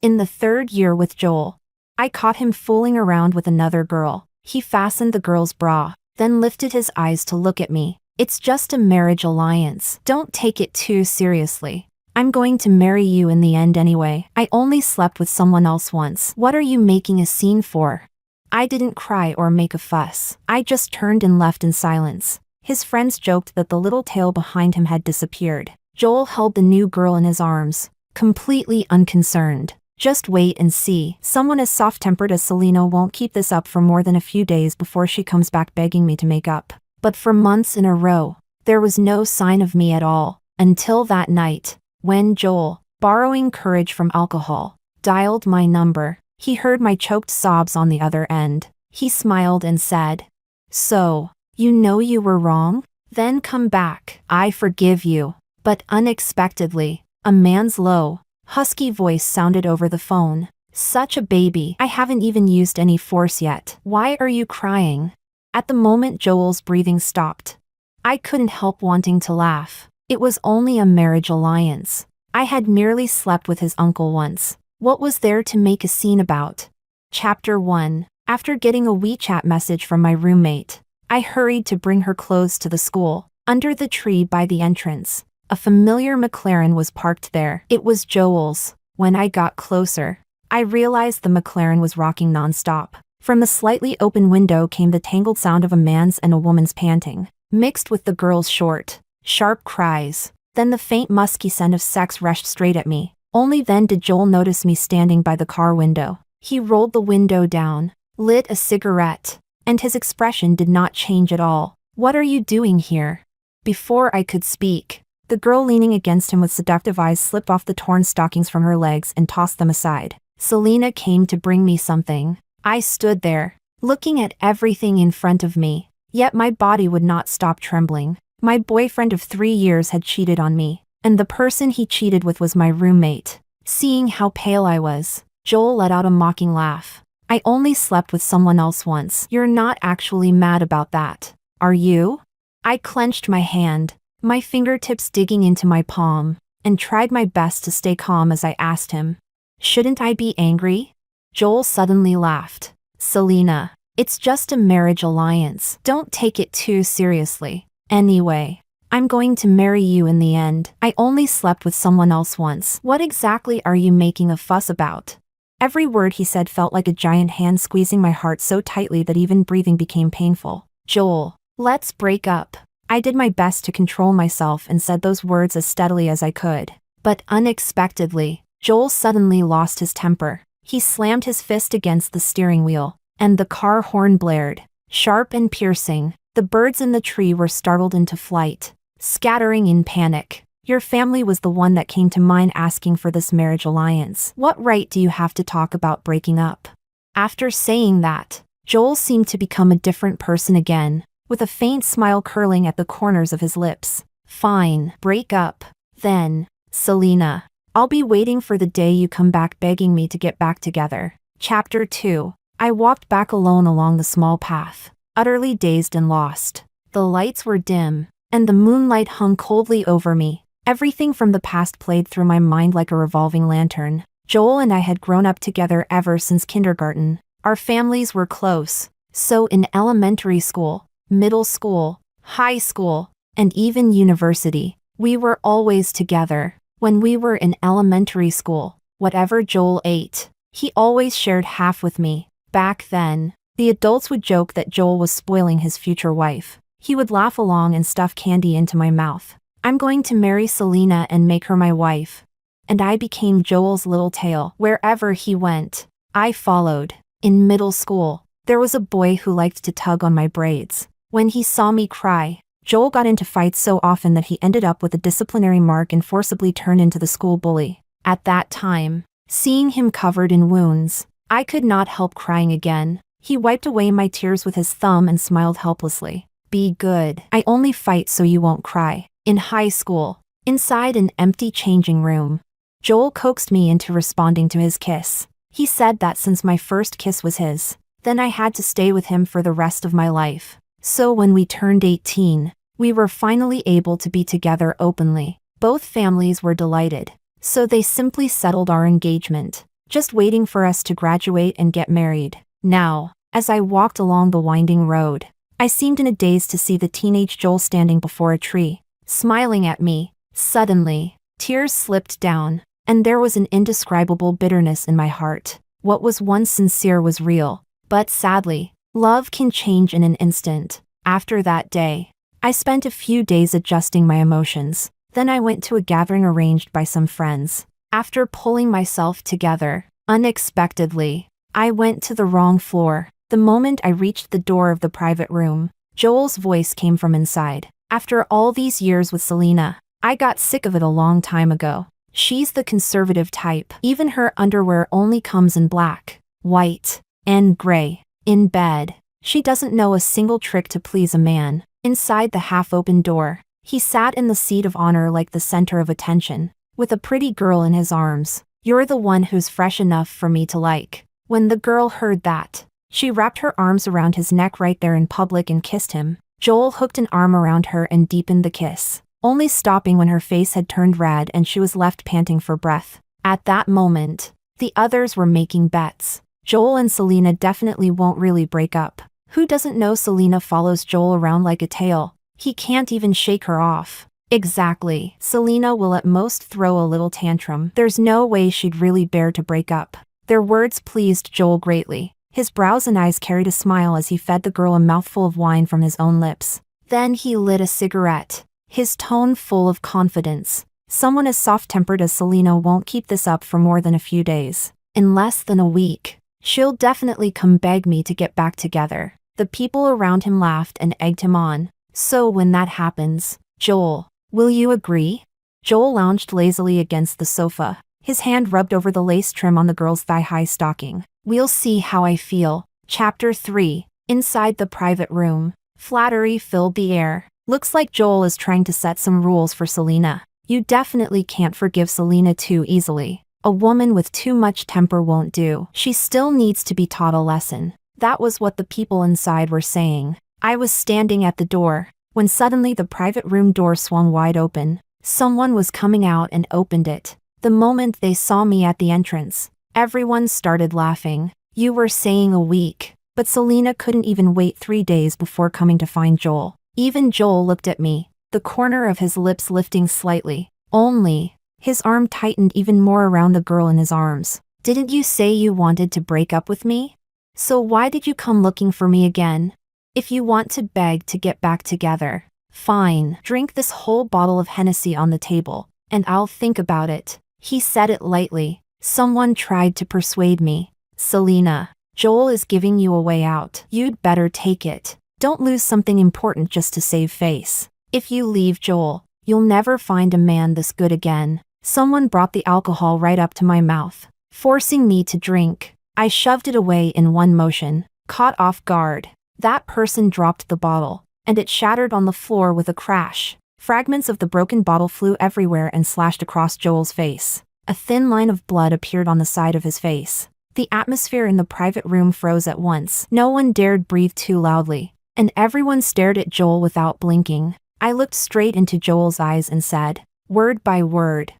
In the third year with Joel, I caught him fooling around with another girl. He fastened the girl's bra, then lifted his eyes to look at me. It's just a marriage alliance. Don't take it too seriously. I'm going to marry you in the end anyway. I only slept with someone else once. What are you making a scene for? I didn't cry or make a fuss. I just turned and left in silence. His friends joked that the little tail behind him had disappeared. Joel held the new girl in his arms, completely unconcerned. Just wait and see. Someone as soft-tempered as Selena won't keep this up for more than a few days before she comes back begging me to make up. But for months in a row, there was no sign of me at all, until that night, when Joel, borrowing courage from alcohol, dialed my number. He heard my choked sobs on the other end. He smiled and said, "So, you know you were wrong? Then come back. I forgive you." But unexpectedly, a man's low, husky voice sounded over the phone. "Such a baby. I haven't even used any force yet. Why are you crying?" At the moment Joel's breathing stopped. I couldn't help wanting to laugh. It was only a marriage alliance. I had merely slept with his uncle once. What was there to make a scene about? Chapter 1. After getting a WeChat message from my roommate, I hurried to bring her clothes to the school. Under the tree by the entrance, a familiar McLaren was parked there. It was Joel's. When I got closer, I realized the McLaren was rocking nonstop. From the slightly open window came the tangled sound of a man's and a woman's panting, mixed with the girl's short, sharp cries. Then the faint musky scent of sex rushed straight at me. Only then did Joel notice me standing by the car window. He rolled the window down, lit a cigarette, and his expression did not change at all. "What are you doing here?" Before I could speak, the girl leaning against him with seductive eyes slipped off the torn stockings from her legs and tossed them aside. "Selena came to bring me something." I stood there, looking at everything in front of me, yet my body would not stop trembling. My boyfriend of 3 years had cheated on me, and the person he cheated with was my roommate. Seeing how pale I was, Joel let out a mocking laugh. "I only slept with someone else once. You're not actually mad about that, are you?" I clenched my hand, my fingertips digging into my palm, and tried my best to stay calm as I asked him, "Shouldn't I be angry?" Joel suddenly laughed. "Selena, it's just a marriage alliance. Don't take it too seriously. Anyway, I'm going to marry you in the end. I only slept with someone else once. What exactly are you making a fuss about?" Every word he said felt like a giant hand squeezing my heart so tightly that even breathing became painful. "Joel, let's break up." I did my best to control myself and said those words as steadily as I could. But unexpectedly, Joel suddenly lost his temper. He slammed his fist against the steering wheel, and the car horn blared, sharp and piercing. The birds in the tree were startled into flight, scattering in panic. "Your family was the one that came to mind asking for this marriage alliance. What right do you have to talk about breaking up?" After saying that, Joel seemed to become a different person again, with a faint smile curling at the corners of his lips. "Fine, break up. Then, Selena, I'll be waiting for the day you come back begging me to get back together." Chapter 2. I walked back alone along the small path, utterly dazed and lost. The lights were dim, and the moonlight hung coldly over me. Everything from the past played through my mind like a revolving lantern. Joel and I had grown up together ever since kindergarten. Our families were close, so in elementary school, middle school, high school, and even university, we were always together. When we were in elementary school, whatever Joel ate, he always shared half with me. Back then, the adults would joke that Joel was spoiling his future wife. He would laugh along and stuff candy into my mouth. I'm going to marry Selena and make her my wife. And I became Joel's little tail wherever he went. I followed. In middle school, there was a boy who liked to tug on my braids. When he saw me cry, Joel got into fights so often that he ended up with a disciplinary mark and forcibly turned into the school bully. At that time, seeing him covered in wounds, I could not help crying again. He wiped away my tears with his thumb and smiled helplessly. "Be good. I only fight so you won't cry." In high school, inside an empty changing room, Joel coaxed me into responding to his kiss. He said that since my first kiss was his, then I had to stay with him for the rest of my life. So when we turned 18, we were finally able to be together openly. Both families were delighted, so they simply settled our engagement. just waiting for us to graduate and get married. Now, as I walked along the winding road, I seemed in a daze to see the teenage Joel standing before a tree, smiling at me. Suddenly, tears slipped down, and there was an indescribable bitterness in my heart. What was once sincere was real, but sadly, love can change in an instant. After that day, I spent a few days adjusting my emotions. Then I went to a gathering arranged by some friends. After pulling myself together, unexpectedly, I went to the wrong floor. The moment I reached the door of the private room, Joel's voice came from inside. After all these years with Selena, I got sick of it a long time ago. She's the conservative type. Even her underwear only comes in black, white, and gray. In bed, she doesn't know a single trick to please a man. Inside the half-open door, he sat in the seat of honor like the center of attention, with a pretty girl in his arms. You're the one who's fresh enough for me to like. When the girl heard that, she wrapped her arms around his neck right there in public and kissed him. Joel hooked an arm around her and deepened the kiss, only stopping when her face had turned red and she was left panting for breath. At that moment, the others were making bets. Joel and Selena definitely won't really break up. Who doesn't know Selena follows Joel around like a tail? He can't even shake her off. Exactly. Selena will at most throw a little tantrum. There's no way she'd really bear to break up. Their words pleased Joel greatly. His brows and eyes carried a smile as he fed the girl a mouthful of wine from his own lips. Then he lit a cigarette, his tone full of confidence. Someone as soft-tempered as Selena won't keep this up for more than a few days. In less than a week, she'll definitely come beg me to get back together. The people around him laughed and egged him on. So when that happens, Joel, will you agree? Joel lounged lazily against the sofa, his hand rubbed over the lace trim on the girl's thigh-high stocking. We'll see how I feel. Chapter 3. Inside the private room, flattery filled the air. Looks like Joel is trying to set some rules for Selena. You definitely can't forgive Selena too easily. A woman with too much temper won't do. She still needs to be taught a lesson. That was what the people inside were saying. I was standing at the door, when suddenly the private room door swung wide open. Someone was coming out and opened it. The moment they saw me at the entrance, everyone started laughing. You were saying a week, but Selena couldn't even wait 3 days before coming to find Joel. Even Joel looked at me, the corner of his lips lifting slightly. Only, his arm tightened even more around the girl in his arms. Didn't you say you wanted to break up with me? So why did you come looking for me again? If you want to beg to get back together, fine. Drink this whole bottle of Hennessy on the table, and I'll think about it. He said it lightly. Someone tried to persuade me. Selena, Joel is giving you a way out. You'd better take it. Don't lose something important just to save face. If you leave Joel, you'll never find a man this good again. Someone brought the alcohol right up to my mouth, forcing me to drink. I shoved it away in one motion, caught off guard. That person dropped the bottle, and it shattered on the floor with a crash. Fragments of the broken bottle flew everywhere and slashed across Joel's face. A thin line of blood appeared on the side of his face. The atmosphere in the private room froze at once. No one dared breathe too loudly, and everyone stared at Joel without blinking. I looked straight into Joel's eyes and said, word by word,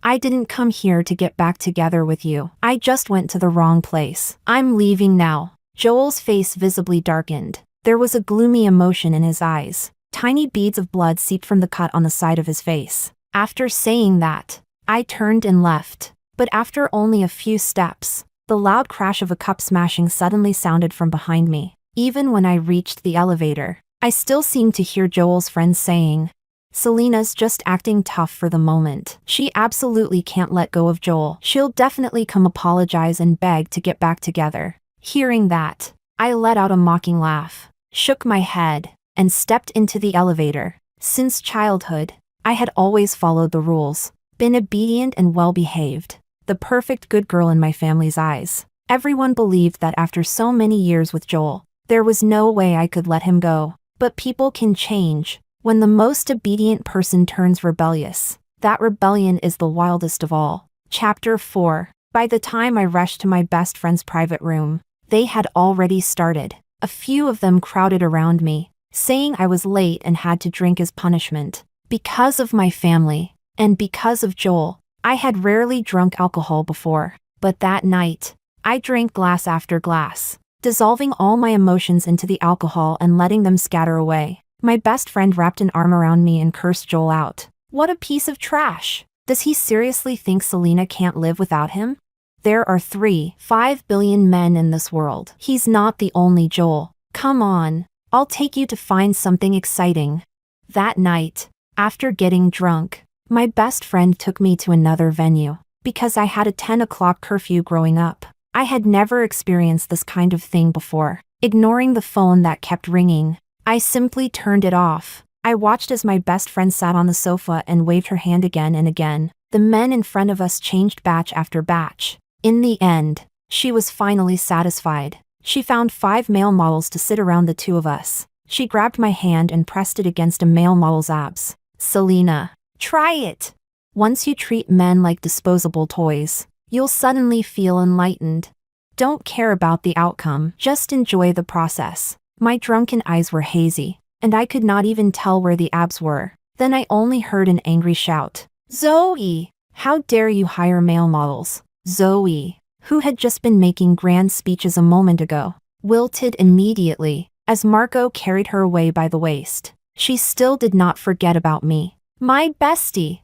I didn't come here to get back together with you. I just went to the wrong place. I'm leaving now. Joel's face visibly darkened. There was a gloomy emotion in his eyes. Tiny beads of blood seeped from the cut on the side of his face. After saying that, I turned and left. But after only a few steps, the loud crash of a cup smashing suddenly sounded from behind me. Even when I reached the elevator, I still seemed to hear Joel's friends saying, Selena's just acting tough for the moment. She absolutely can't let go of Joel. She'll definitely come apologize and beg to get back together. Hearing that, I let out a mocking laugh, shook my head, and stepped into the elevator. Since childhood, I had always followed the rules, been obedient and well-behaved, the perfect good girl in my family's eyes. Everyone believed that after so many years with Joel, there was no way I could let him go. But people can change. When the most obedient person turns rebellious, that rebellion is the wildest of all. Chapter 4. By the time I rushed to my best friend's private room, they had already started. A few of them crowded around me, saying I was late and had to drink as punishment. Because of my family, and because of Joel, I had rarely drunk alcohol before. But that night, I drank glass after glass, dissolving all my emotions into the alcohol and letting them scatter away. My best friend wrapped an arm around me and cursed Joel out. What a piece of trash! Does he seriously think Selena can't live without him? There are 5 billion men in this world. He's not the only Joel. Come on, I'll take you to find something exciting. That night, after getting drunk, my best friend took me to another venue. Because I had a 10 o'clock curfew growing up, I had never experienced this kind of thing before. Ignoring the phone that kept ringing, I simply turned it off. I watched as my best friend sat on the sofa and waved her hand again and again. The men in front of us changed batch after batch. In the end, she was finally satisfied. She found 5 male models to sit around the two of us. She grabbed my hand and pressed it against a male model's abs. Selena, try it. Once you treat men like disposable toys, you'll suddenly feel enlightened. Don't care about the outcome, just enjoy the process. My drunken eyes were hazy, and I could not even tell where the abs were. Then I only heard an angry shout. Zoe! How dare you hire male models? Zoe, who had just been making grand speeches a moment ago, wilted immediately as Marco carried her away by the waist. She still did not forget about me. My bestie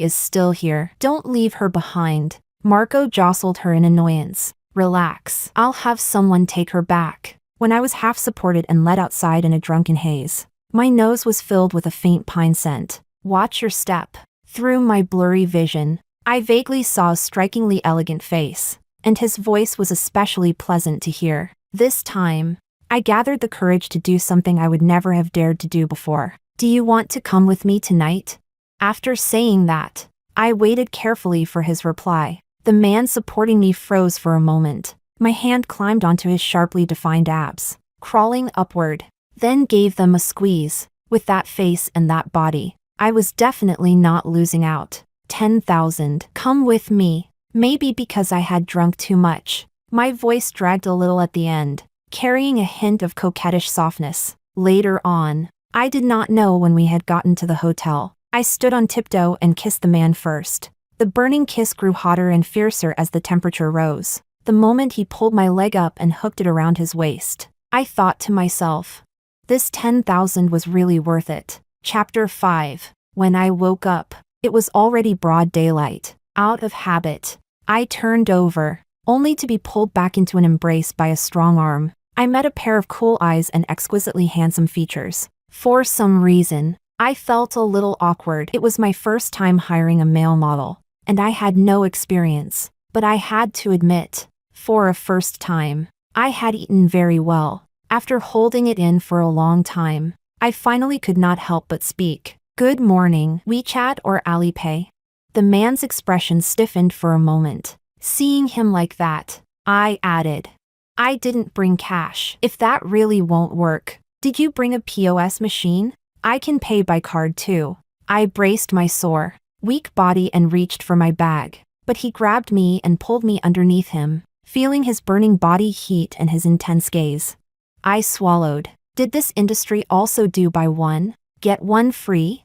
is still here. Don't leave her behind. Marco jostled her in annoyance. Relax, I'll have someone take her back. When I was half supported and led outside in a drunken haze, my nose was filled with a faint pine scent. Watch your step. Through my blurry vision, I vaguely saw a strikingly elegant face, and his voice was especially pleasant to hear. This time, I gathered the courage to do something I would never have dared to do before. Do you want to come with me tonight? After saying that, I waited carefully for his reply. The man supporting me froze for a moment. My hand climbed onto his sharply defined abs, crawling upward, then gave them a squeeze. With that face and that body, I was definitely not losing out. 10,000. Come with me. Maybe because I had drunk too much, my voice dragged a little at the end, carrying a hint of coquettish softness. Later on, I did not know when we had gotten to the hotel. I stood on tiptoe and kissed the man first. The burning kiss grew hotter and fiercer as the temperature rose. The moment he pulled my leg up and hooked it around his waist, I thought to myself, this 10,000 was really worth it. Chapter 5. When I woke up, it was already broad daylight. Out of habit, I turned over, only to be pulled back into an embrace by a strong arm. I met a pair of cool eyes and exquisitely handsome features. For some reason, I felt a little awkward. It was my first time hiring a male model, and I had no experience. But I had to admit, for a first time, I had eaten very well. After holding it in for a long time, I finally could not help but speak. Good morning, WeChat or Alipay? The man's expression stiffened for a moment. Seeing him like that, I added, I didn't bring cash. If that really won't work, did you bring a POS machine? I can pay by card too. I braced my sore, weak body and reached for my bag, but he grabbed me and pulled me underneath him, feeling his burning body heat and his intense gaze. I swallowed. Did this industry also do buy one, get one free?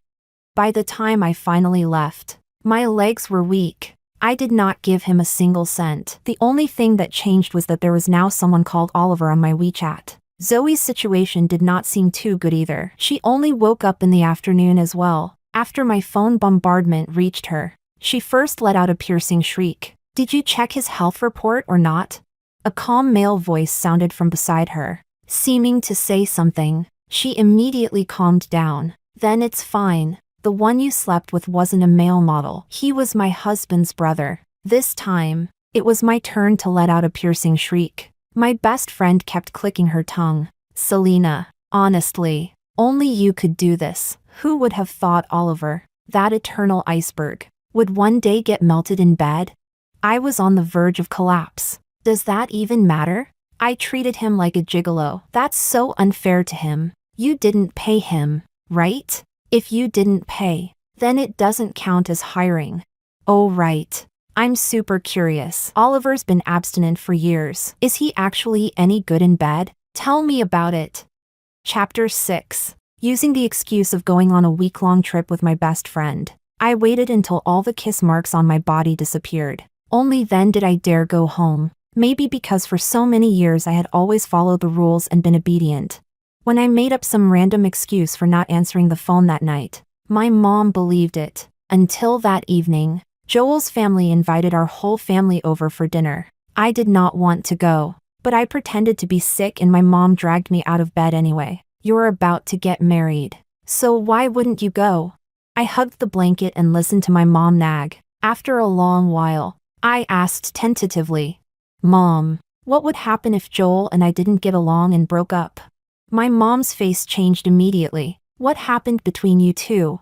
By the time I finally left, my legs were weak. I did not give him a single cent. The only thing that changed was that there was now someone called Oliver on my WeChat. Zoe's situation did not seem too good either. She only woke up in the afternoon as well. After my phone bombardment reached her, she first let out a piercing shriek. Did you check his health report or not? A calm male voice sounded from beside her, seeming to say something. She immediately calmed down. Then it's fine. The one you slept with wasn't a male model. He was my husband's brother. This time, it was my turn to let out a piercing shriek. My best friend kept clicking her tongue. Selena, honestly, only you could do this. Who would have thought Oliver, that eternal iceberg, would one day get melted in bed? I was on the verge of collapse. Does that even matter? I treated him like a gigolo. That's so unfair to him. You didn't pay him, right? If you didn't pay, then it doesn't count as hiring. Oh right. I'm super curious. Oliver's been abstinent for years. Is he actually any good in bed? Tell me about it. Chapter 6. Using the excuse of going on a week-long trip with my best friend, I waited until all the kiss marks on my body disappeared, Only then did I dare go home. Maybe because for so many years I had always followed the rules and been obedient. When I made up some random excuse for not answering the phone that night, my mom believed it. Until that evening, Joel's family invited our whole family over for dinner. I did not want to go, but I pretended to be sick and my mom dragged me out of bed anyway. You're about to get married, so why wouldn't you go? I hugged the blanket and listened to my mom nag. After a long while, I asked tentatively, Mom, what would happen if Joel and I didn't get along and broke up? My mom's face changed immediately. What happened between you two?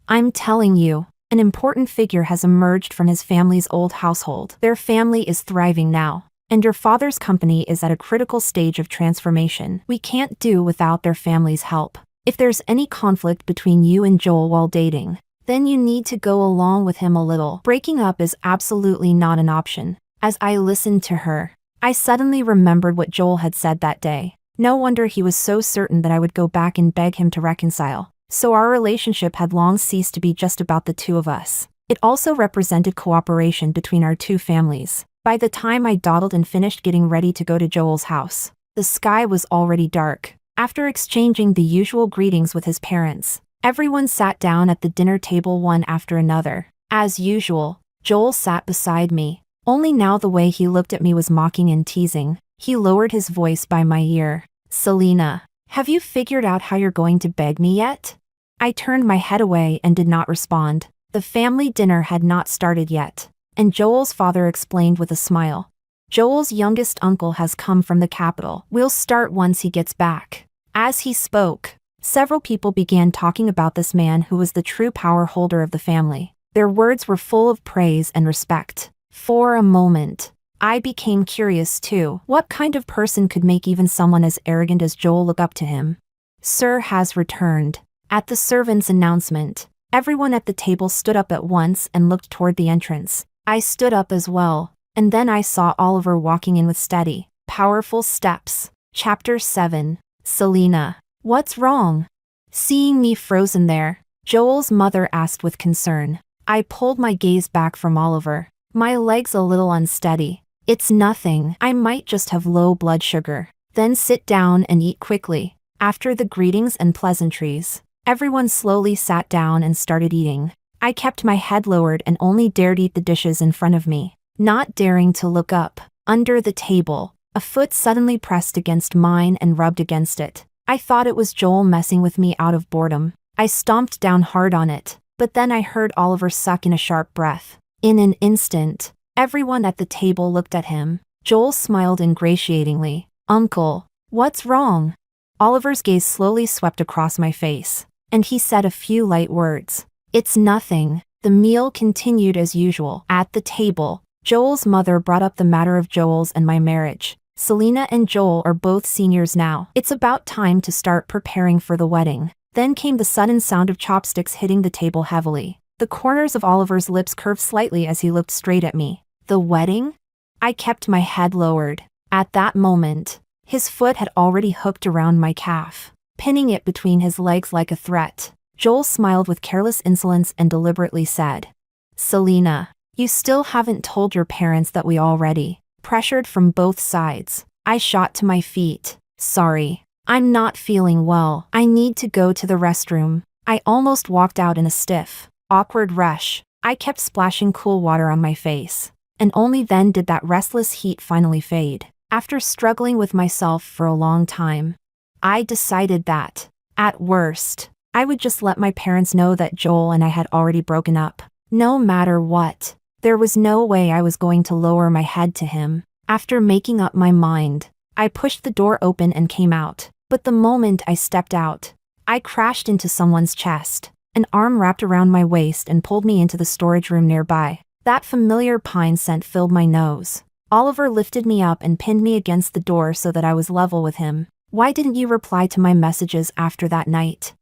I'm telling you, an important figure has emerged from his family's old household. Their family is thriving now, and your father's company is at a critical stage of transformation. We can't do without their family's help. If there's any conflict between you and Joel while dating, then you need to go along with him a little. Breaking up is absolutely not an option. As I listened to her, I suddenly remembered what Joel had said that day. No wonder he was so certain that I would go back and beg him to reconcile. So our relationship had long ceased to be just about the two of us. It also represented cooperation between our two families. By the time I dawdled and finished getting ready to go to Joel's house, the sky was already dark. After exchanging the usual greetings with his parents, everyone sat down at the dinner table one after another. As usual, Joel sat beside me. Only now the way he looked at me was mocking and teasing. He lowered his voice by my ear. Selena, have you figured out how you're going to beg me yet? I turned my head away and did not respond. The family dinner had not started yet, and Joel's father explained with a smile. Joel's youngest uncle has come from the capital. We'll start once he gets back. As he spoke, several people began talking about this man who was the true power holder of the family. Their words were full of praise and respect. For a moment, I became curious too. What kind of person could make even someone as arrogant as Joel look up to him? Sir has returned. At the servant's announcement, everyone at the table stood up at once and looked toward the entrance. I stood up as well, and then I saw Oliver walking in with steady, powerful steps. Chapter 7. Selena, what's wrong? Seeing me frozen there, Joel's mother asked with concern. I pulled my gaze back from Oliver, my legs a little unsteady. It's nothing. I might just have low blood sugar. Then sit down and eat quickly. After the greetings and pleasantries, everyone slowly sat down and started eating. I kept my head lowered and only dared eat the dishes in front of me. Not daring to look up, under the table, a foot suddenly pressed against mine and rubbed against it. I thought it was Joel messing with me out of boredom. I stomped down hard on it, but then I heard Oliver suck in a sharp breath. In an instant, everyone at the table looked at him. Joel smiled ingratiatingly. Uncle, what's wrong? Oliver's gaze slowly swept across my face, and he said a few light words. It's nothing. The meal continued as usual. At the table, Joel's mother brought up the matter of Joel's and my marriage. Selena and Joel are both seniors now. It's about time to start preparing for the wedding. Then came the sudden sound of chopsticks hitting the table heavily. The corners of Oliver's lips curved slightly as he looked straight at me. The wedding? I kept my head lowered. At that moment, his foot had already hooked around my calf, pinning it between his legs like a threat. Joel smiled with careless insolence and deliberately said, Selena, you still haven't told your parents that we already. Pressured from both sides, I shot to my feet. Sorry, I'm not feeling well. I need to go to the restroom. I almost walked out in a stiff, awkward rush. I kept splashing cool water on my face, and only then did that restless heat finally fade. After struggling with myself for a long time, I decided that, at worst, I would just let my parents know that Joel and I had already broken up. No matter what, there was no way I was going to lower my head to him. After making up my mind, I pushed the door open and came out. But the moment I stepped out, I crashed into someone's chest. An arm wrapped around my waist and pulled me into the storage room nearby. That familiar pine scent filled my nose. Oliver lifted me up and pinned me against the door so that I was level with him. Why didn't you reply to my messages after that night?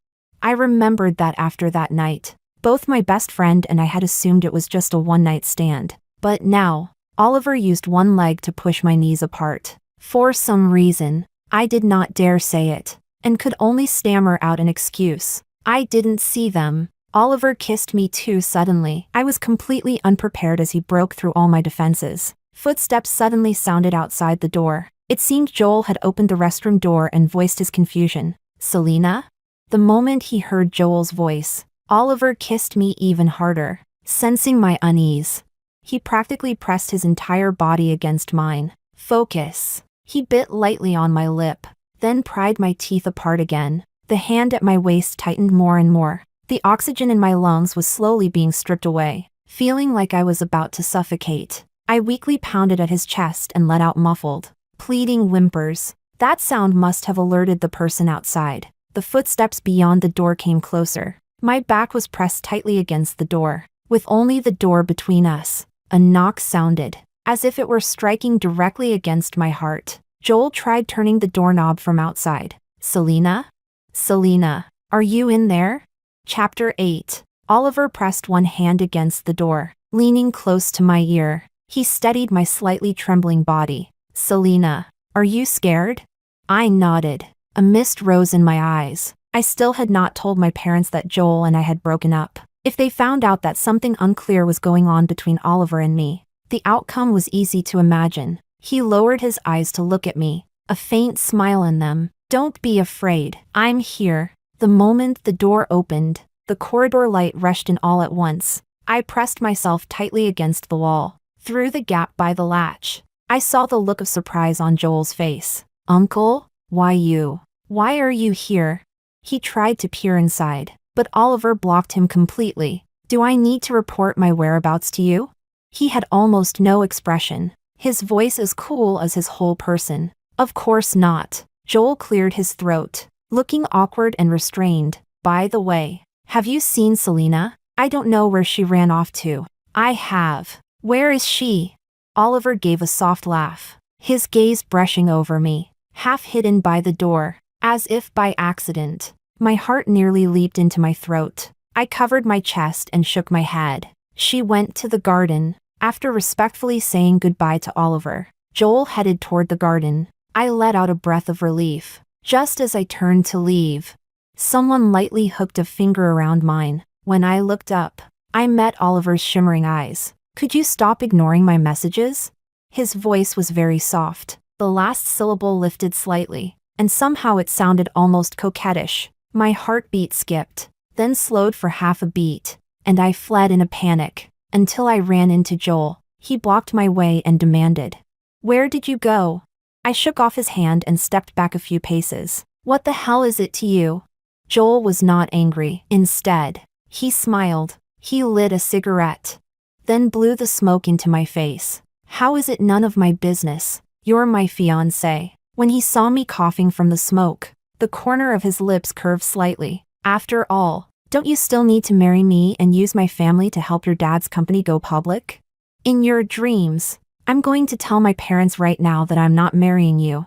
I remembered that after that night, both my best friend and I had assumed it was just a one-night stand. But now, Oliver used one leg to push my knees apart. For some reason, I did not dare say it, and could only stammer out an excuse. I didn't see them. Oliver kissed me too suddenly. I was completely unprepared as he broke through all my defenses. Footsteps suddenly sounded outside the door. It seemed Joel had opened the restroom door and voiced his confusion. Selena? The moment he heard Joel's voice, Oliver kissed me even harder. Sensing my unease, he practically pressed his entire body against mine. Focus. He bit lightly on my lip, then pried my teeth apart again. The hand at my waist tightened more and more. The oxygen in my lungs was slowly being stripped away. Feeling like I was about to suffocate, I weakly pounded at his chest and let out muffled, pleading whimpers. That sound must have alerted the person outside. The footsteps beyond the door came closer. My back was pressed tightly against the door. With only the door between us, a knock sounded, as if it were striking directly against my heart. Joel tried turning the doorknob from outside. Selena? Selena, are you in there? Chapter 8. Oliver pressed one hand against the door, leaning close to my ear. He steadied my slightly trembling body. Selena, are you scared? I nodded. A mist rose in my eyes. I still had not told my parents that Joel and I had broken up. If they found out that something unclear was going on between Oliver and me, the outcome was easy to imagine. He lowered his eyes to look at me, a faint smile in them. Don't be afraid. I'm here. The moment the door opened, the corridor light rushed in all at once. I pressed myself tightly against the wall. Through the gap by the latch, I saw the look of surprise on Joel's face. Uncle? Why you? Why are you here? He tried to peer inside, but Oliver blocked him completely. Do I need to report my whereabouts to you? He had almost no expression, his voice as cool as his whole person. Of course not. Joel cleared his throat, looking awkward and restrained. By the way, have you seen Selena? I don't know where she ran off to. I have. Where is she? Oliver gave a soft laugh, his gaze brushing over me, half hidden by the door, as if by accident. My heart nearly leaped into my throat. I covered my chest and shook my head. She went to the garden. After respectfully saying goodbye to Oliver, Joel headed toward the garden. I let out a breath of relief. Just as I turned to leave, someone lightly hooked a finger around mine. When I looked up, I met Oliver's shimmering eyes. Could you stop ignoring my messages? His voice was very soft. The last syllable lifted slightly, and somehow it sounded almost coquettish. My heartbeat skipped, then slowed for half a beat, and I fled in a panic, until I ran into Joel. He blocked my way and demanded, "Where did you go?" I shook off his hand and stepped back a few paces. What the hell is it to you? Joel was not angry. Instead, he smiled. He lit a cigarette, then blew the smoke into my face. How is it none of my business? You're my fiancé. When he saw me coughing from the smoke, the corner of his lips curved slightly. After all, don't you still need to marry me and use my family to help your dad's company go public? In your dreams. I'm going to tell my parents right now that I'm not marrying you.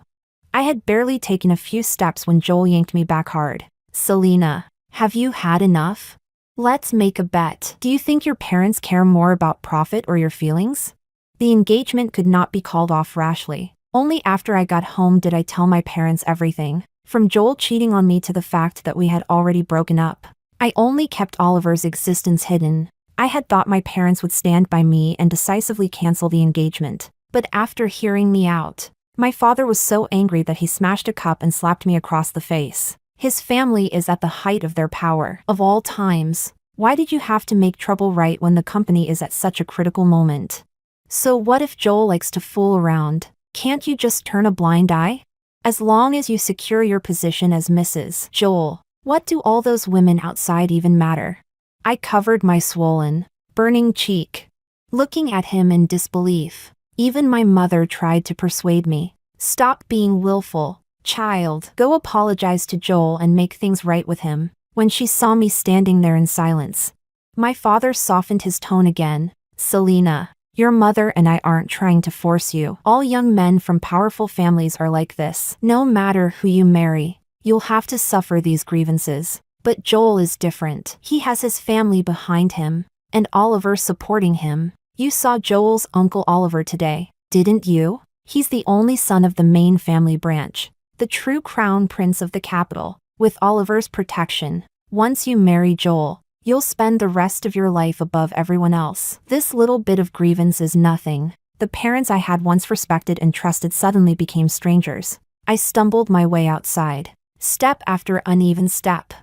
I had barely taken a few steps when Joel yanked me back hard. Selena, have you had enough? Let's make a bet. Do you think your parents care more about profit or your feelings? The engagement could not be called off rashly. Only after I got home did I tell my parents everything, from Joel cheating on me to the fact that we had already broken up. I only kept Oliver's existence hidden. I had thought my parents would stand by me and decisively cancel the engagement. But after hearing me out, my father was so angry that he smashed a cup and slapped me across the face. His family is at the height of their power. Of all times, why did you have to make trouble right when the company is at such a critical moment? So what if Joel likes to fool around? Can't you just turn a blind eye? As long as you secure your position as Mrs. Joel, what do all those women outside even matter? I covered my swollen, burning cheek, looking at him in disbelief. Even my mother tried to persuade me. Stop being willful, child. Go apologize to Joel and make things right with him. When she saw me standing there in silence, my father softened his tone again. Selena, your mother and I aren't trying to force you. All young men from powerful families are like this. No matter who you marry, you'll have to suffer these grievances. But Joel is different. He has his family behind him, and Oliver supporting him. You saw Joel's uncle Oliver today, didn't you? He's the only son of the main family branch, the true crown prince of the capital. With Oliver's protection, once you marry Joel, You'll spend the rest of your life above everyone else. This little bit of grievance is nothing. The parents I had once respected and trusted suddenly became strangers. I stumbled my way outside, step after uneven step,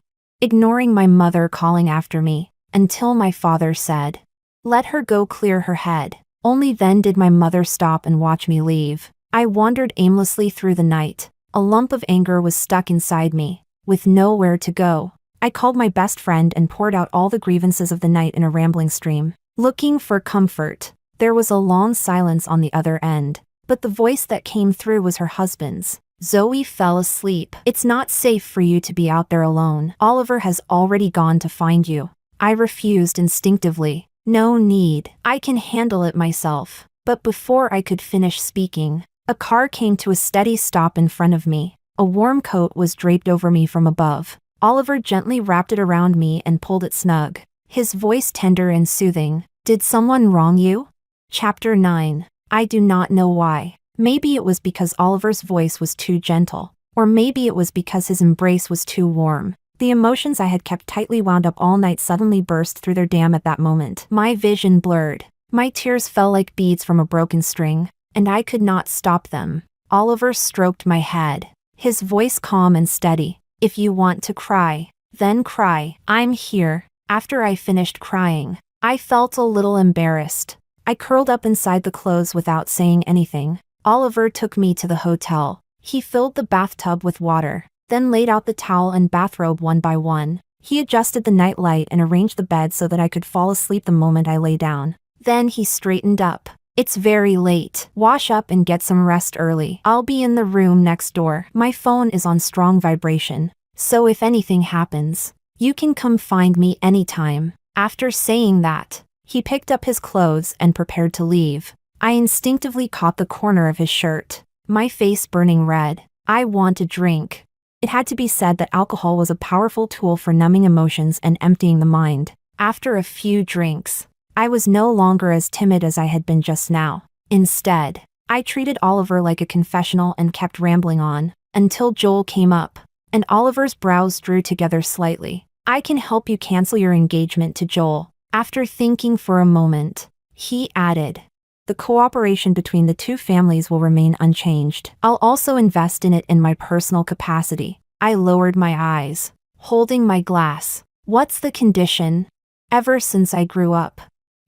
ignoring my mother calling after me, until my father said, "Let her go clear her head." Only then did my mother stop and watch me leave. I wandered aimlessly through the night. A lump of anger was stuck inside me, with nowhere to go. I called my best friend and poured out all the grievances of the night in a rambling stream, looking for comfort. There was a long silence on the other end, but the voice that came through was her husband's. "Zoe fell asleep. It's not safe for you to be out there alone. Oliver has already gone to find you." I refused instinctively. "No need. I can handle it myself." But before I could finish speaking, a car came to a steady stop in front of me. A warm coat was draped over me from above. Oliver gently wrapped it around me and pulled it snug, his voice tender and soothing. "Did someone wrong you?" Chapter 9. I do not know why. Maybe it was because Oliver's voice was too gentle, or maybe it was because his embrace was too warm. The emotions I had kept tightly wound up all night suddenly burst through their dam at that moment. My vision blurred. My tears fell like beads from a broken string, and I could not stop them. Oliver stroked my head, his voice calm and steady. "If you want to cry, then cry. I'm here." After I finished crying, I felt a little embarrassed. I curled up inside the clothes without saying anything. Oliver took me to the hotel. He filled the bathtub with water, then laid out the towel and bathrobe one by one. He adjusted the night light and arranged the bed so that I could fall asleep the moment I lay down. Then he straightened up. "It's very late. Wash up and get some rest early. I'll be in the room next door. My phone is on strong vibration, so if anything happens, you can come find me anytime." After saying that, he picked up his clothes and prepared to leave. I instinctively caught the corner of his shirt, my face burning red. I want a drink. It had to be said that alcohol was a powerful tool for numbing emotions and emptying the mind. After a few drinks, I was no longer as timid as I had been just now. Instead, I treated Oliver like a confessional and kept rambling on, until Joel came up, and Oliver's brows drew together slightly. "I can help you cancel your engagement to Joel." After thinking for a moment, he added, "The cooperation between the two families will remain unchanged. I'll also invest in it in my personal capacity." I lowered my eyes, holding my glass. "What's the condition?" Ever since I grew up,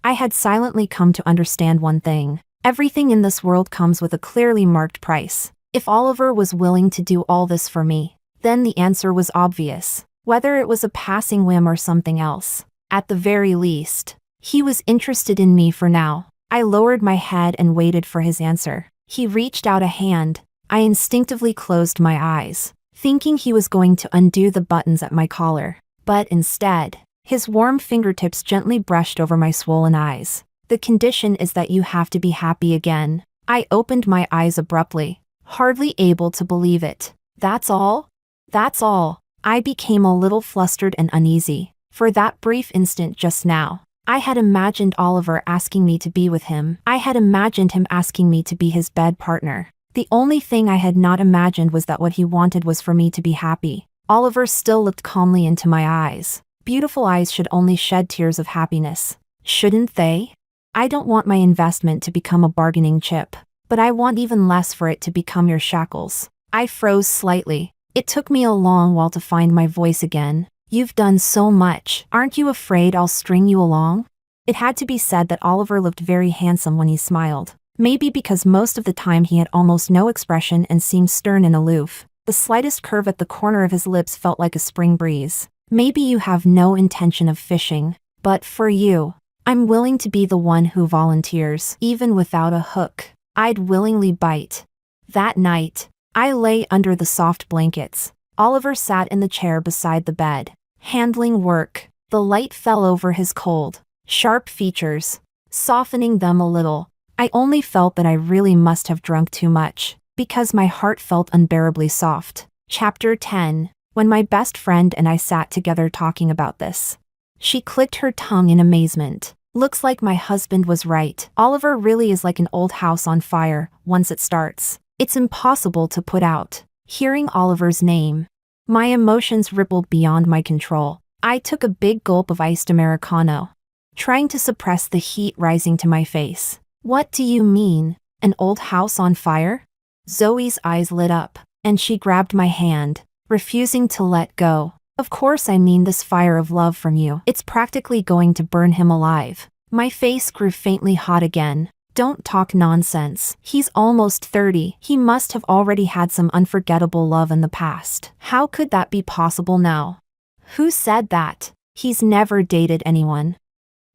I had silently come to understand one thing. Everything in this world comes with a clearly marked price. If Oliver was willing to do all this for me, then the answer was obvious. Whether it was a passing whim or something else, at the very least, he was interested in me for now. I lowered my head and waited for his answer. He reached out a hand. I instinctively closed my eyes, thinking he was going to undo the buttons at my collar. But instead, his warm fingertips gently brushed over my swollen eyes. "The condition is that you have to be happy again." I opened my eyes abruptly, hardly able to believe it. "That's all?" "That's all." I became a little flustered and uneasy. For that brief instant just now, I had imagined Oliver asking me to be with him. I had imagined him asking me to be his bed partner. The only thing I had not imagined was that what he wanted was for me to be happy. Oliver still looked calmly into my eyes. Beautiful eyes should only shed tears of happiness, shouldn't they? I don't want my investment to become a bargaining chip, but I want even less for it to become your shackles. I froze slightly. It took me a long while to find my voice again. "You've done so much. Aren't you afraid I'll string you along?" It had to be said that Oliver looked very handsome when he smiled. Maybe because most of the time he had almost no expression and seemed stern and aloof. The slightest curve at the corner of his lips felt like a spring breeze. "Maybe you have no intention of fishing, but for you, I'm willing to be the one who volunteers. Even without a hook, I'd willingly bite." That night, I lay under the soft blankets. Oliver sat in the chair beside the bed, handling work. The light fell over his cold, sharp features, softening them a little. I only felt that I really must have drunk too much, because my heart felt unbearably soft. Chapter 10. When my best friend and I sat together talking about this, she clicked her tongue in amazement. "Looks like my husband was right. Oliver really is like an old house on fire. Once it starts, it's impossible to put out." Hearing Oliver's name, my emotions rippled beyond my control. I took a big gulp of iced Americano, trying to suppress the heat rising to my face. What do you mean? An old house on fire? Zoe's eyes lit up, and she grabbed my hand, refusing to let go. Of course I mean this fire of love from you. It's practically going to burn him alive. My face grew faintly hot again. Don't talk nonsense. He's almost 30. He must have already had some unforgettable love in the past. How could that be possible now? Who said that? He's never dated anyone.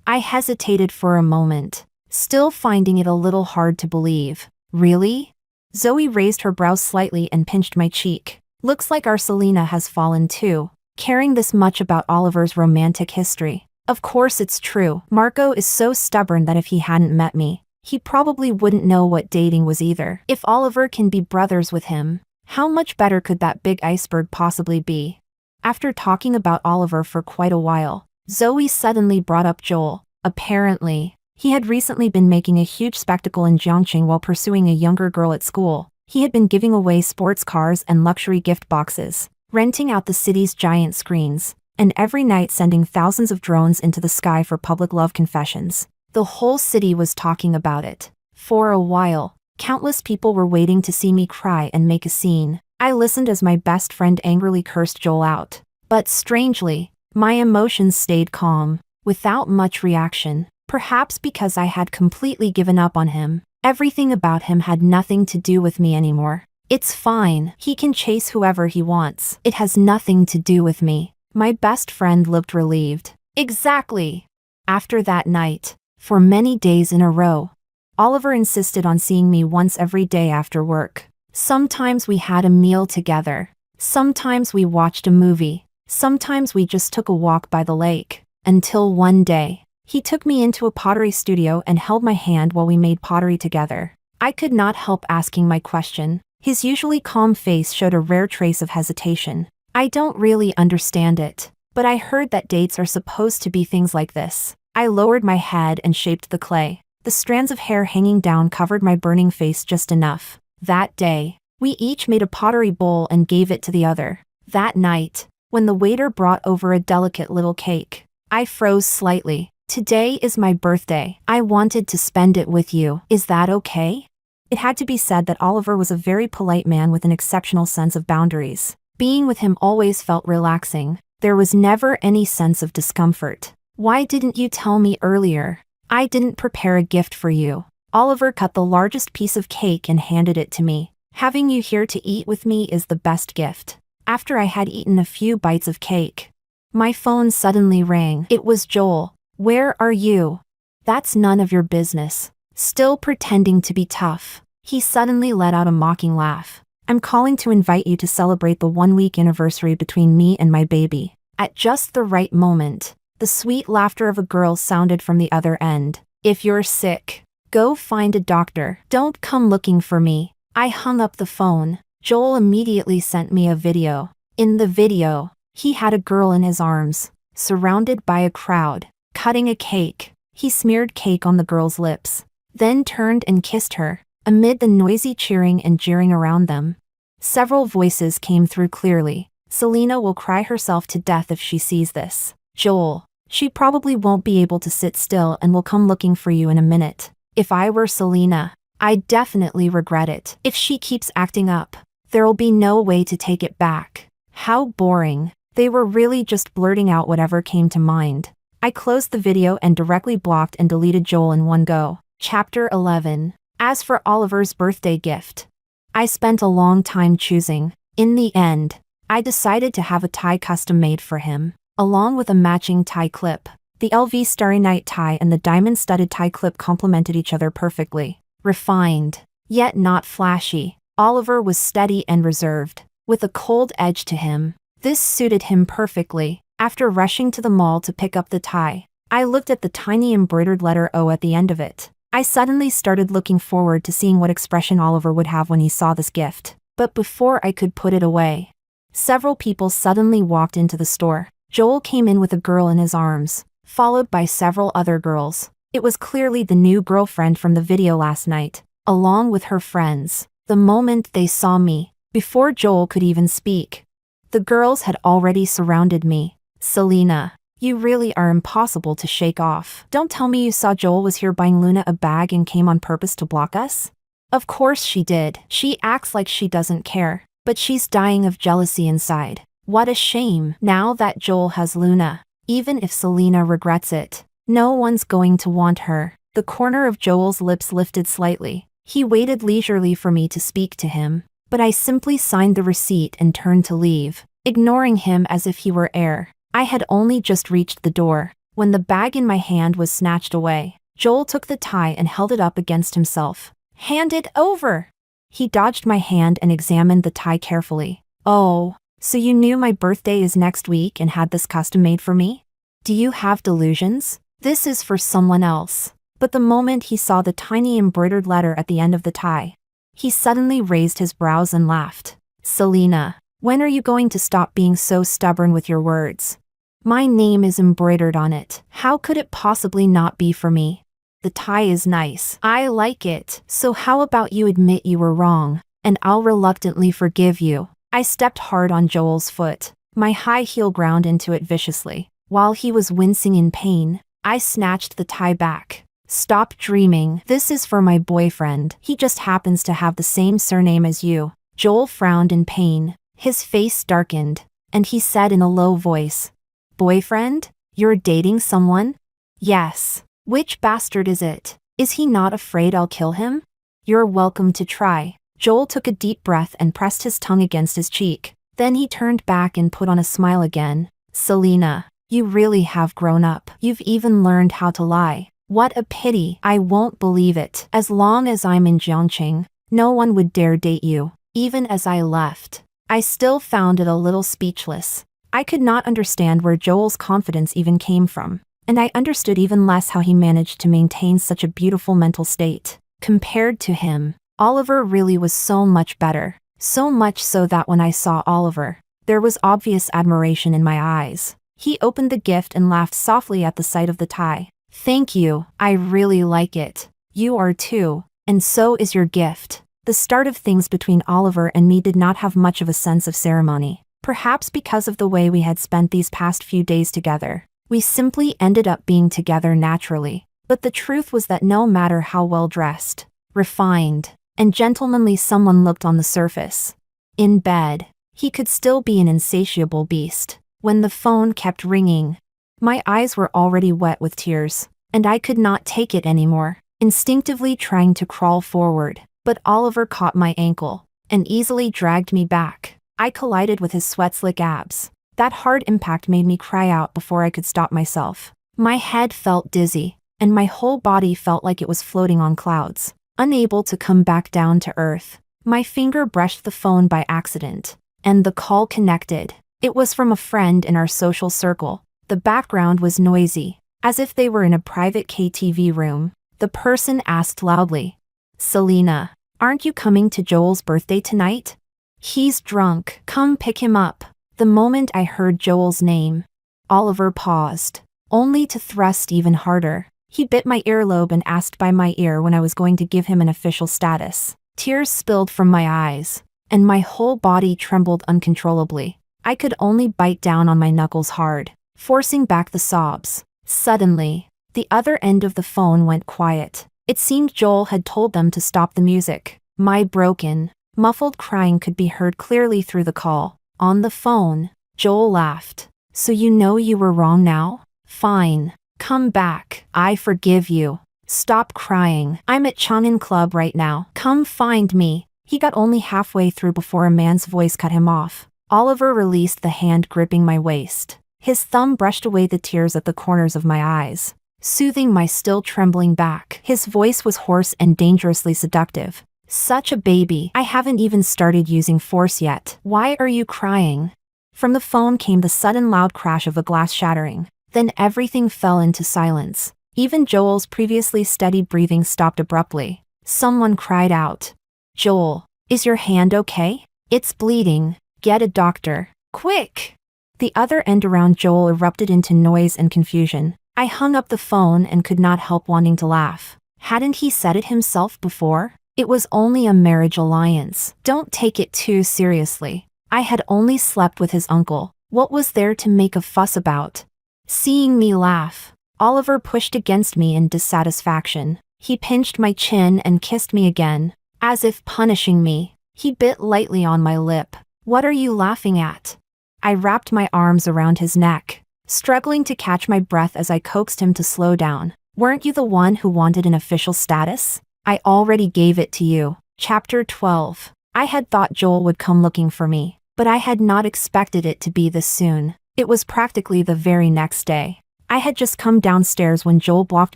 I hesitated for a moment, still finding it a little hard to believe. Really? Zoe raised her brows slightly and pinched my cheek. Looks like our Selena has fallen too, caring this much about Oliver's romantic history. Of course it's true. Marco is so stubborn that if he hadn't met me, he probably wouldn't know what dating was either. If Oliver can be brothers with him, how much better could that big iceberg possibly be? After talking about Oliver for quite a while, Zoe suddenly brought up Joel. Apparently, he had recently been making a huge spectacle in Jiangqing while pursuing a younger girl at school. He had been giving away sports cars and luxury gift boxes, renting out the city's giant screens, and every night sending thousands of drones into the sky for public love confessions. The whole city was talking about it. For a while, countless people were waiting to see me cry and make a scene. I listened as my best friend angrily cursed Joel out. But strangely, my emotions stayed calm, without much reaction. Perhaps because I had completely given up on him. Everything about him had nothing to do with me anymore. It's fine. He can chase whoever he wants. It has nothing to do with me. My best friend looked relieved. Exactly. After that night, for many days in a row, Oliver insisted on seeing me once every day after work. Sometimes we had a meal together. Sometimes we watched a movie. Sometimes we just took a walk by the lake. Until one day, he took me into a pottery studio and held my hand while we made pottery together. I could not help asking my question. His usually calm face showed a rare trace of hesitation. I don't really understand it, but I heard that dates are supposed to be things like this. I lowered my head and shaped the clay. The strands of hair hanging down covered my burning face just enough. That day, we each made a pottery bowl and gave it to the other. That night, when the waiter brought over a delicate little cake, I froze slightly. Today is my birthday. I wanted to spend it with you. Is that okay? It had to be said that Oliver was a very polite man with an exceptional sense of boundaries. Being with him always felt relaxing. There was never any sense of discomfort. Why didn't you tell me earlier? I didn't prepare a gift for you. Oliver cut the largest piece of cake and handed it to me. Having you here to eat with me is the best gift. After I had eaten a few bites of cake, my phone suddenly rang. It was Joel. Where are you? That's none of your business. Still pretending to be tough. He suddenly let out a mocking laugh. I'm calling to invite you to celebrate the 1-week anniversary between me and my baby. At just the right moment, the sweet laughter of a girl sounded from the other end. If you're sick, go find a doctor. Don't come looking for me. I hung up the phone. Joel immediately sent me a video. In the video, he had a girl in his arms, surrounded by a crowd, cutting a cake. He smeared cake on the girl's lips, then turned and kissed her, amid the noisy cheering and jeering around them. Several voices came through clearly. Selena will cry herself to death if she sees this. Joel, she probably won't be able to sit still and will come looking for you in a minute. If I were Selena, I'd definitely regret it. If she keeps acting up, there'll be no way to take it back. How boring. They were really just blurting out whatever came to mind. I closed the video and directly blocked and deleted Joel in one go. Chapter 11. As for Oliver's birthday gift, I spent a long time choosing. In the end, I decided to have a tie custom made for him, along with a matching tie clip. The LV Starry Night tie and the diamond-studded tie clip complemented each other perfectly. Refined, yet not flashy, Oliver was steady and reserved, with a cold edge to him. This suited him perfectly. After rushing to the mall to pick up the tie, I looked at the tiny embroidered letter O at the end of it. I suddenly started looking forward to seeing what expression Oliver would have when he saw this gift. But before I could put it away, several people suddenly walked into the store. Joel came in with a girl in his arms, followed by several other girls. It was clearly the new girlfriend from the video last night, along with her friends. The moment they saw me, before Joel could even speak, the girls had already surrounded me. Selena, you really are impossible to shake off. Don't tell me you saw Joel was here buying Luna a bag and came on purpose to block us? Of course she did. She acts like she doesn't care, but she's dying of jealousy inside. What a shame. Now that Joel has Luna, even if Selena regrets it, no one's going to want her. The corner of Joel's lips lifted slightly. He waited leisurely for me to speak to him, but I simply signed the receipt and turned to leave, ignoring him as if he were air. I had only just reached the door when the bag in my hand was snatched away. Joel took the tie and held it up against himself. Hand it over! He dodged my hand and examined the tie carefully. Oh, so you knew my birthday is next week and had this custom made for me? Do you have delusions? This is for someone else. But the moment he saw the tiny embroidered letter at the end of the tie, he suddenly raised his brows and laughed. Selena, when are you going to stop being so stubborn with your words? My name is embroidered on it. How could it possibly not be for me? The tie is nice. I like it. So how about you admit you were wrong, and I'll reluctantly forgive you. I stepped hard on Joel's foot. My high heel ground into it viciously. While he was wincing in pain, I snatched the tie back. Stop dreaming. This is for my boyfriend. He just happens to have the same surname as you. Joel frowned in pain. His face darkened, and he said in a low voice, Boyfriend? You're dating someone? Yes. Which bastard is it? Is he not afraid I'll kill him? You're welcome to try. Joel took a deep breath and pressed his tongue against his cheek. Then he turned back and put on a smile again. Selena, you really have grown up. You've even learned how to lie. What a pity. I won't believe it. As long as I'm in Jiangqing, no one would dare date you. Even as I left, I still found it a little speechless. I could not understand where Joel's confidence even came from, and I understood even less how he managed to maintain such a beautiful mental state. Compared to him, Oliver really was so much better. So much so that when I saw Oliver, there was obvious admiration in my eyes. He opened the gift and laughed softly at the sight of the tie. Thank you. I really like it. You are too, and so is your gift. The start of things between Oliver and me did not have much of a sense of ceremony. Perhaps because of the way we had spent these past few days together. We simply ended up being together naturally. But the truth was that no matter how well dressed, refined, and gentlemanly someone looked on the surface, in bed, he could still be an insatiable beast. When the phone kept ringing, my eyes were already wet with tears, and I could not take it anymore, instinctively trying to crawl forward. But Oliver caught my ankle and easily dragged me back. I collided with his sweat-slick abs. That hard impact made me cry out before I could stop myself. My head felt dizzy, and my whole body felt like it was floating on clouds, unable to come back down to earth. My finger brushed the phone by accident, and the call connected. It was from a friend in our social circle. The background was noisy, as if they were in a private KTV room. The person asked loudly, Selena, aren't you coming to Joel's birthday tonight? He's drunk. Come pick him up. The moment I heard Joel's name, Oliver paused, only to thrust even harder. He bit my earlobe and asked by my ear when I was going to give him an official status. Tears spilled from my eyes, and my whole body trembled uncontrollably. I could only bite down on my knuckles hard, forcing back the sobs. Suddenly, the other end of the phone went quiet. It seemed Joel had told them to stop the music. My broken, muffled crying could be heard clearly through the call. On the phone, Joel laughed. So you know you were wrong now? Fine. Come back. I forgive you. Stop crying. I'm at Chang'an Club right now. Come find me. He got only halfway through before a man's voice cut him off. Oliver released the hand gripping my waist. His thumb brushed away the tears at the corners of my eyes, soothing my still trembling back. His voice was hoarse and dangerously seductive. Such a baby. I haven't even started using force yet. Why are you crying? From the phone came the sudden loud crash of a glass shattering. Then everything fell into silence. Even Joel's previously steady breathing stopped abruptly. Someone cried out, Joel, is your hand okay? It's bleeding. Get a doctor. Quick! The other end around Joel erupted into noise and confusion. I hung up the phone and could not help wanting to laugh. Hadn't he said it himself before? It was only a marriage alliance. Don't take it too seriously. I had only slept with his uncle, What was there to make a fuss about? Seeing me laugh, Oliver pushed against me in dissatisfaction. He pinched my chin and kissed me again, as if punishing me. He bit lightly on my lip. What are you laughing at? I wrapped my arms around his neck, struggling to catch my breath as I coaxed him to slow down. Weren't you the one who wanted an official status? I already gave it to you. Chapter 12. I had thought Joel would come looking for me, but I had not expected it to be this soon. It was practically the very next day. I had just come downstairs when Joel blocked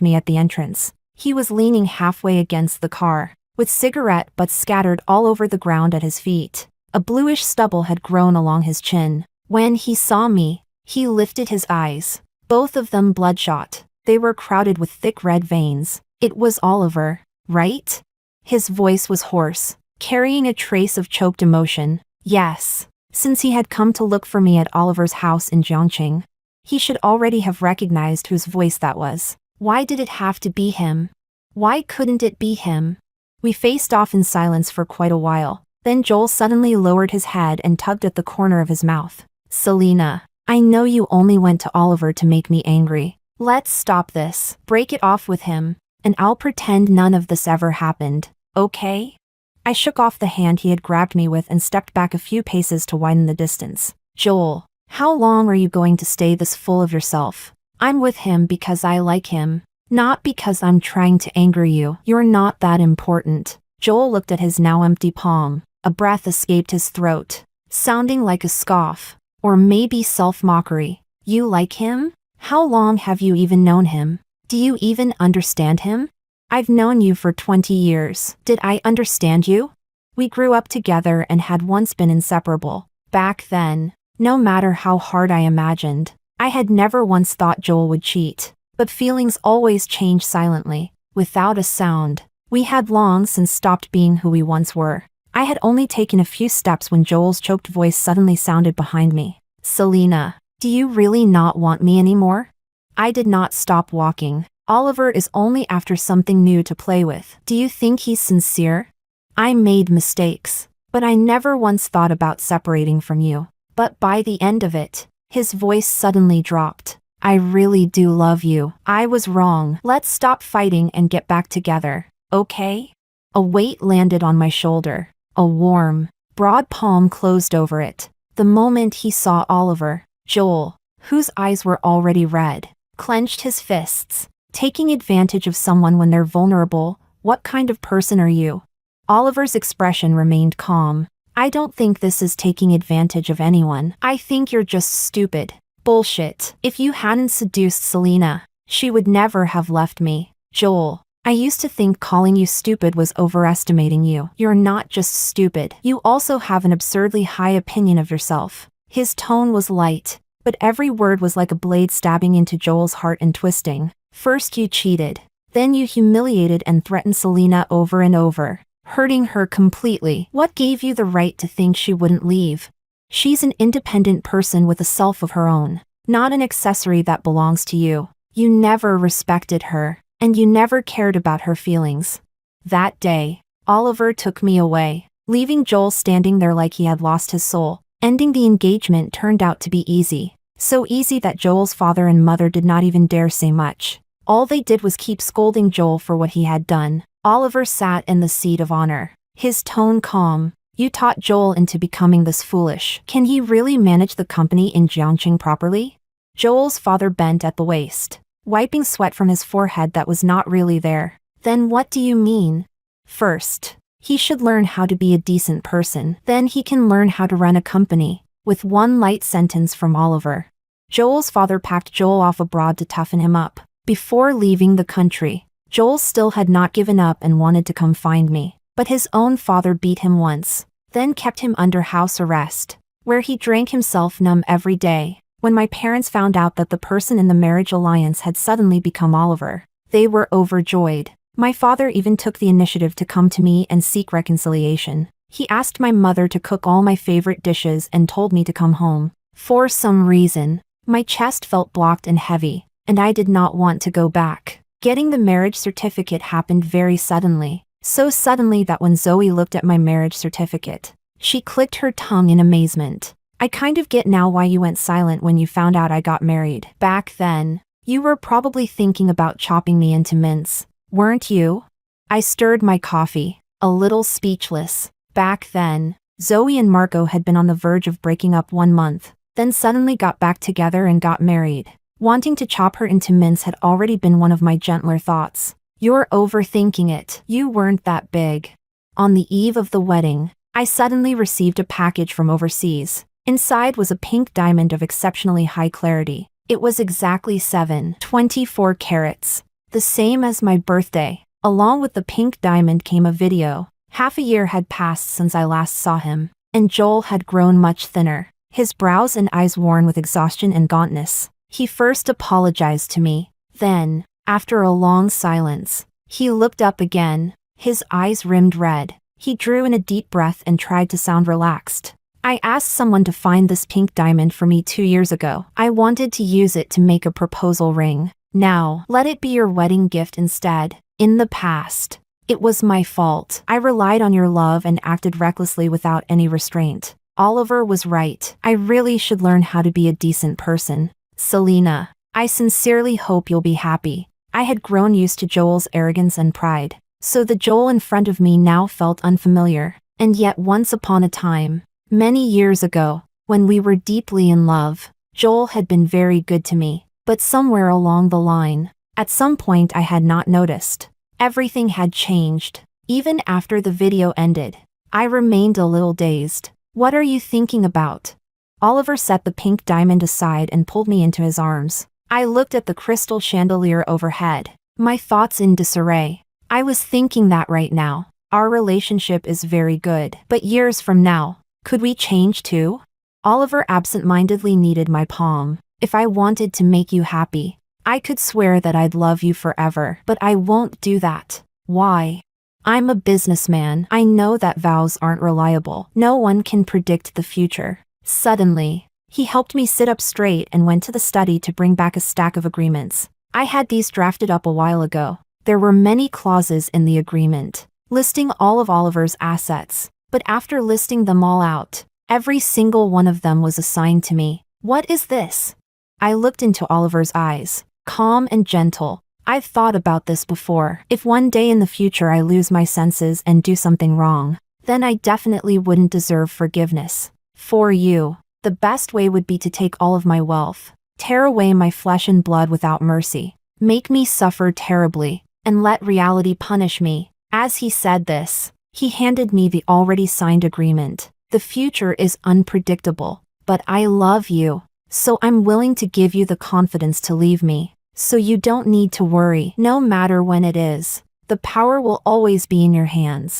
me at the entrance. He was leaning halfway against the car, with cigarette butts scattered all over the ground at his feet. A bluish stubble had grown along his chin. When he saw me, he lifted his eyes, both of them bloodshot. They were crowded with thick red veins. It was Oliver, right? His voice was hoarse, carrying a trace of choked emotion. Yes, since he had come to look for me at Oliver's house in Jiangqing, he should already have recognized whose voice that was. Why did it have to be him? Why couldn't it be him? We faced off in silence for quite a while. Then Joel suddenly lowered his head and tugged at the corner of his mouth. Selena, I know you only went to Oliver to make me angry. Let's stop this. Break it off with him, and I'll pretend none of this ever happened, okay? I shook off the hand he had grabbed me with and stepped back a few paces to widen the distance. Joel, how long are you going to stay this full of yourself? I'm with him because I like him, not because I'm trying to anger you. You're not that important. Joel looked at his now empty palm. A breath escaped his throat, sounding like a scoff, or maybe self-mockery. You like him? How long have you even known him? Do you even understand him? I've known you for 20 years. Did I understand you? We grew up together and had once been inseparable. Back then, no matter how hard I imagined, I had never once thought Joel would cheat. But feelings always change silently, without a sound. We had long since stopped being who we once were. I had only taken a few steps when Joel's choked voice suddenly sounded behind me. Selena, do you really not want me anymore? I did not stop walking. Oliver is only after something new to play with. Do you think he's sincere? I made mistakes, but I never once thought about separating from you. But by the end of it, his voice suddenly dropped. I really do love you. I was wrong. Let's stop fighting and get back together, okay? A weight landed on my shoulder. A warm, broad palm closed over it. The moment he saw Oliver, Joel, whose eyes were already red, clenched his fists. Taking advantage of someone when they're vulnerable, what kind of person are you? Oliver's expression remained calm. I don't think this is taking advantage of anyone. I think you're just stupid. Bullshit. If you hadn't seduced Selena, she would never have left me. Joel, I used to think calling you stupid was overestimating you. You're not just stupid. You also have an absurdly high opinion of yourself. His tone was light, but every word was like a blade stabbing into Joel's heart and twisting. First you cheated, then you humiliated and threatened Selena over and over, hurting her completely. What gave you the right to think she wouldn't leave? She's an independent person with a self of her own, not an accessory that belongs to you. You never respected her, and you never cared about her feelings. That day, Oliver took me away, leaving Joel standing there like he had lost his soul. Ending the engagement turned out to be easy. So easy that Joel's father and mother did not even dare say much. All they did was keep scolding Joel for what he had done. Oliver sat in the seat of honor, his tone calm. You taught Joel into becoming this foolish. Can he really manage the company in Jiangqing properly? Joel's father bent at the waist, wiping sweat from his forehead that was not really there. Then what do you mean? First, he should learn how to be a decent person. Then he can learn how to run a company. With one light sentence from Oliver. Joel's father packed Joel off abroad to toughen him up. Before leaving the country, Joel still had not given up and wanted to come find me. But his own father beat him once, then kept him under house arrest, where he drank himself numb every day. When my parents found out that the person in the marriage alliance had suddenly become Oliver, they were overjoyed. My father even took the initiative to come to me and seek reconciliation. He asked my mother to cook all my favorite dishes and told me to come home. For some reason, my chest felt blocked and heavy, and I did not want to go back. Getting the marriage certificate happened very suddenly. So suddenly that when Zoe looked at my marriage certificate, she clicked her tongue in amazement. I kind of get now why you went silent when you found out I got married. Back then, you were probably thinking about chopping me into mince, weren't you? I stirred my coffee, a little speechless. Back then, Zoe and Marco had been on the verge of breaking up 1 month, then suddenly got back together and got married. Wanting to chop her into mince had already been one of my gentler thoughts. You're overthinking it. You weren't that big. On the eve of the wedding, I suddenly received a package from overseas. Inside was a pink diamond of exceptionally high clarity. It was exactly 7.24 carats, the same as my birthday. Along with the pink diamond came a video. Half a year had passed since I last saw him, and Joel had grown much thinner, his brows and eyes worn with exhaustion and gauntness. He first apologized to me. Then, after a long silence, he looked up again, his eyes rimmed red. He drew in a deep breath and tried to sound relaxed. I asked someone to find this pink diamond for me 2 years ago. I wanted to use it to make a proposal ring. Now, let it be your wedding gift instead. In the past, it was my fault. I relied on your love and acted recklessly without any restraint. Oliver was right. I really should learn how to be a decent person. Selena, I sincerely hope you'll be happy. I had grown used to Joel's arrogance and pride, so the Joel in front of me now felt unfamiliar. And yet once upon a time, many years ago, when we were deeply in love, Joel had been very good to me. But somewhere along the line, at some point I had not noticed, everything had changed. Even after the video ended, I remained a little dazed. What are you thinking about? Oliver set the pink diamond aside and pulled me into his arms. I looked at the crystal chandelier overhead, my thoughts in disarray. I was thinking that right now, our relationship is very good. But years from now, could we change too? Oliver absent-mindedly kneaded my palm. If I wanted to make you happy, I could swear that I'd love you forever. But I won't do that. Why? I'm a businessman. I know that vows aren't reliable. No one can predict the future. Suddenly, he helped me sit up straight and went to the study to bring back a stack of agreements. I had these drafted up a while ago. There were many clauses in the agreement, listing all of Oliver's assets. But after listing them all out, every single one of them was assigned to me. What is this? I looked into Oliver's eyes, calm and gentle. I've thought about this before. If one day in the future I lose my senses and do something wrong, then I definitely wouldn't deserve forgiveness. For you, the best way would be to take all of my wealth, tear away my flesh and blood without mercy, make me suffer terribly, and let reality punish me. As he said this, he handed me the already signed agreement. The future is unpredictable, but I love you, so I'm willing to give you the confidence to leave me, so you don't need to worry. No matter when it is, the power will always be in your hands.